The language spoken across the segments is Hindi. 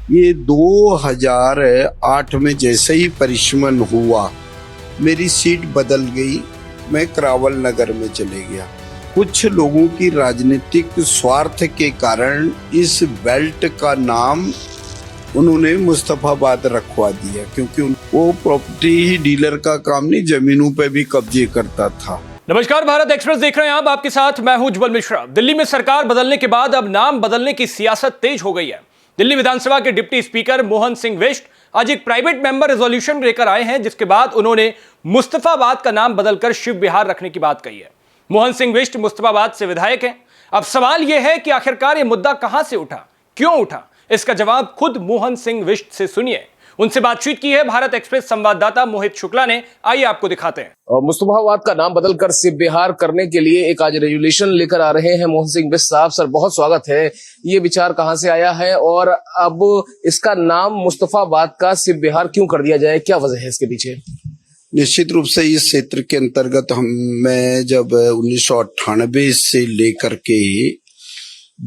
ये 2008 में जैसे ही परिश्रमण हुआ, मेरी सीट बदल गई, मैं करावल नगर में चले गया। कुछ लोगों की राजनीतिक स्वार्थ के कारण इस बेल्ट का नाम उन्होंने मुस्तफाबाद रखवा दिया, क्योंकि वो प्रॉपर्टी ही डीलर का काम नहीं, जमीनों पे भी कब्जे करता था। नमस्कार, भारत एक्सप्रेस देख रहे हैं आप। आपके साथ मैं हूं उज्जवल मिश्रा। दिल्ली में सरकार बदलने के बाद अब नाम बदलने की सियासत तेज हो गई है। दिल्ली विधानसभा के डिप्टी स्पीकर मोहन सिंह बिष्ट आज एक प्राइवेट मेंबर रेजोल्यूशन लेकर आए हैं, जिसके बाद उन्होंने मुस्तफाबाद का नाम बदलकर शिव विहार रखने की बात कही है। मोहन सिंह बिष्ट मुस्तफाबाद से विधायक हैं। अब सवाल यह है कि आखिरकार यह मुद्दा कहां से उठा, क्यों उठा? इसका जवाब खुद मोहन सिंह बिष्ट से सुनिए। उनसे बातचीत की है भारत एक्सप्रेस संवाददाता मोहित शुक्ला ने। आइए आपको दिखाते हैं। मुस्तफाबाद का नाम बदलकर शिव विहार करने के लिए एक आज रेजुलेशन लेकर आ रहे हैं मोहन सिंह बिष्ट साहब। सर, बहुत स्वागत है। ये विचार कहां से आया है और अब इसका नाम मुस्तफाबाद का शिव विहार क्यों कर दिया जाए, क्या वजह है इसके पीछे? निश्चित रूप से इस क्षेत्र के अंतर्गत मैं जब 1998 से लेकर के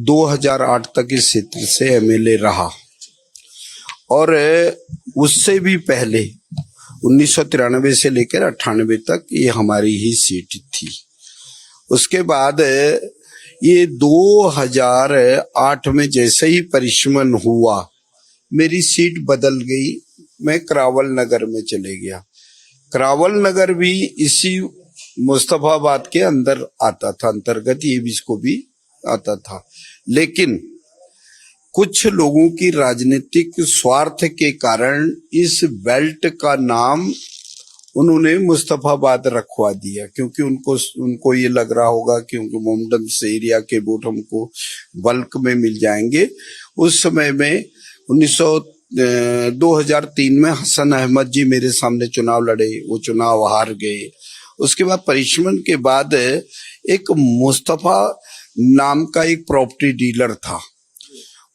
2008 तक इस क्षेत्र से एमएलए रहा, और उससे भी पहले 1993 से लेकर 98 तक ये हमारी ही सीट थी। उसके बाद ये 2008 में जैसे ही परिश्रमण हुआ, मेरी सीट बदल गई, मैं करावल नगर में चले गया। करावल नगर भी इसी मुस्तफाबाद के अंदर आता था, अंतर्गत ये भी इसको भी आता था। लेकिन कुछ लोगों की राजनीतिक स्वार्थ के कारण इस बेल्ट का नाम उन्होंने मुस्तफाबाद रखवा दिया, क्योंकि उनको ये लग रहा होगा कि उनको मोमडन से एरिया के वोट हमको बल्क में मिल जाएंगे। उस समय में 2003 में हसन अहमद जी मेरे सामने चुनाव लड़े, वो चुनाव हार गए। उसके बाद परिश्रमण के बाद एक मुस्तफा नाम का एक प्रॉपर्टी डीलर था।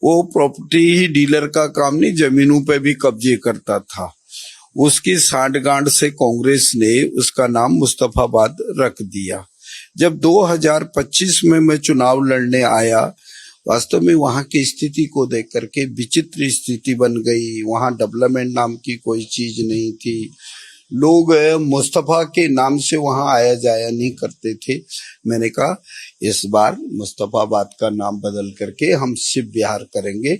वो प्रॉपर्टी ही डीलर का काम नहीं, जमीनों पे भी कब्जे करता था। उसकी सांठगांठ से कांग्रेस ने उसका नाम मुस्तफाबाद रख दिया। जब 2025 में मैं चुनाव लड़ने आया, वास्तव में वहां की स्थिति को देख करके विचित्र स्थिति बन गई। वहां डेवलपमेंट नाम की कोई चीज नहीं थी। लोग मुस्तफा के नाम से वहां आया जाया नहीं करते थे। मैंने कहा इस बार मुस्तफाबाद का नाम बदल करके हम शिव विहार करेंगे।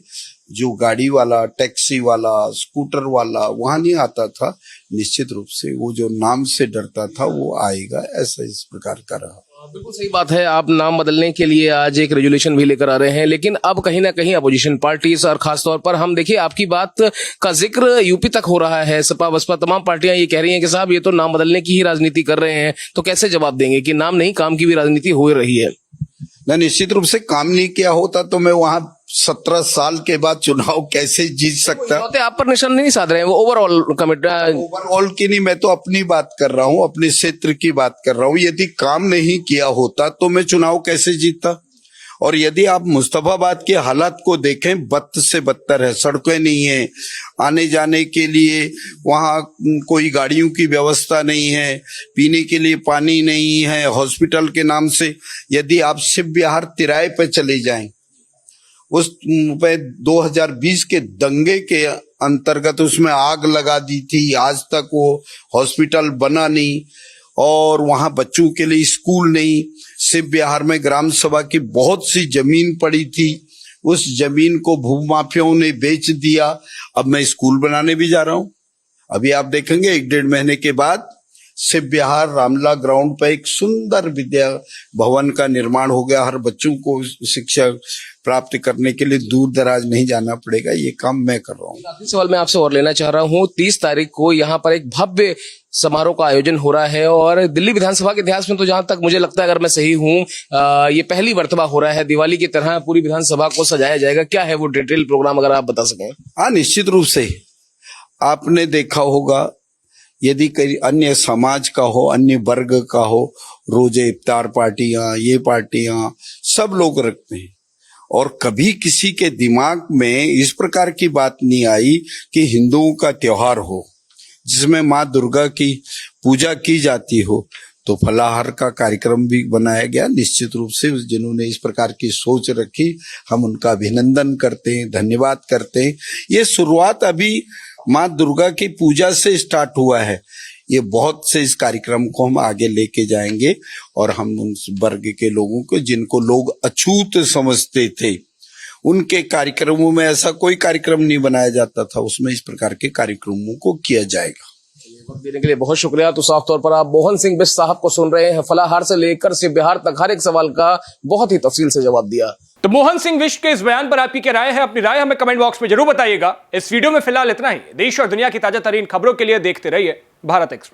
जो गाड़ी वाला, टैक्सी वाला, स्कूटर वाला वहां नहीं आता था, निश्चित रूप से वो जो नाम से डरता था वो आएगा, ऐसा इस प्रकार का रहा। बिल्कुल सही बात है। आप नाम बदलने के लिए आज एक रेजुलेशन भी लेकर आ रहे हैं, लेकिन अब कहीं ना कहीं अपोजिशन पार्टीज और खासतौर पर हम देखिए आपकी बात का जिक्र यूपी तक हो रहा है। सपा बसपा तमाम पार्टियां ये कह रही हैं कि साहब ये तो नाम बदलने की ही राजनीति कर रहे हैं, तो कैसे जवाब देंगे कि नाम नहीं काम की भी राजनीति हो रही है? ना, निश्चित रूप से काम नहीं किया होता तो मैं वहां 17 साल के बाद चुनाव कैसे जीत सकता? आप पर निशान नहीं साध रहे हैं, वो ओवरऑल कमिटी। ओवरऑल की नहीं, मैं तो अपनी बात कर रहा हूँ, अपने क्षेत्र की बात कर रहा हूँ। यदि काम नहीं किया होता तो मैं चुनाव कैसे जीतता? और यदि आप मुस्तफाबाद के हालात को देखें, बद से बदतर है। सड़कें नहीं है, आने जाने के लिए वहाँ कोई गाड़ियों की व्यवस्था नहीं है, पीने के लिए पानी नहीं है। हॉस्पिटल के नाम से यदि आप शिव विहार तिराए पे चले जाएं, उस पे 2020 के दंगे के अंतर्गत उसमें आग लगा दी थी, आज तक वो हॉस्पिटल बना नहीं, और वहां बच्चों के लिए स्कूल नहीं। शिव विहार में ग्राम सभा की बहुत सी जमीन पड़ी थी, उस जमीन को भूमाफियाओं ने बेच दिया। अब मैं स्कूल बनाने भी जा रहा हूं। अभी आप देखेंगे 1-1.5 महीने के बाद शिव विहार रामला ग्राउंड पर एक सुंदर विद्या भवन का निर्माण हो गया। हर बच्चों को शिक्षा प्राप्त करने के लिए दूर दराज नहीं जाना पड़ेगा। ये काम मैं कर रहा हूँ। आखिरी सवाल मैं आपसे और लेना चाह रहा हूँ। 30 तारीख को यहाँ पर एक भव्य समारोह का आयोजन हो रहा है, और दिल्ली विधानसभा के इतिहास में तो जहां तक मुझे लगता है, अगर मैं सही हूँ, ये पहली मर्तबा हो रहा है। दिवाली की तरह पूरी विधानसभा को सजाया जाएगा। क्या है वो डिटेल प्रोग्राम, अगर आप बता सकें? हाँ, निश्चित रूप से आपने देखा होगा, यदि कई अन्य समाज का हो, अन्य वर्ग का हो, रोजे इफ्तार पार्टियां, ये पार्टियां सब लोग रखते हैं, और कभी किसी के दिमाग में इस प्रकार की बात नहीं आई कि हिंदुओं का त्योहार हो जिसमें माँ दुर्गा की पूजा की जाती हो, तो फलाहार का कार्यक्रम भी बनाया गया। निश्चित रूप से जिन्होंने इस प्रकार की सोच रखी, हम उनका अभिनंदन करते हैं, धन्यवाद करते हैं। ये शुरुआत अभी माँ दुर्गा की पूजा से स्टार्ट हुआ है। ये बहुत से इस कार्यक्रम को हम आगे लेके जाएंगे और हम उन वर्ग के लोगों को जिनको लोग अछूत समझते थे, उनके कार्यक्रमों में ऐसा कोई कार्यक्रम नहीं बनाया जाता था, उसमें इस प्रकार के कार्यक्रमों को किया जाएगा। वक्त देने के लिए बहुत शुक्रिया। तो साफ तौर पर आप मोहन सिंह बिष्ट साहब को सुन रहे हैं। फलाहार से लेकर शिव विहार तक हर एक सवाल का बहुत ही तफसील से जवाब दिया। तो मोहन सिंह बिष्ट के इस बयान पर आपकी क्या राय है? अपनी राय हमें कमेंट बॉक्स में जरूर बताइएगा। इस वीडियो में फिलहाल इतना ही। देश और दुनिया की ताजा तरीन खबरों के लिए देखते रहिए भारत एक्सप्रेस।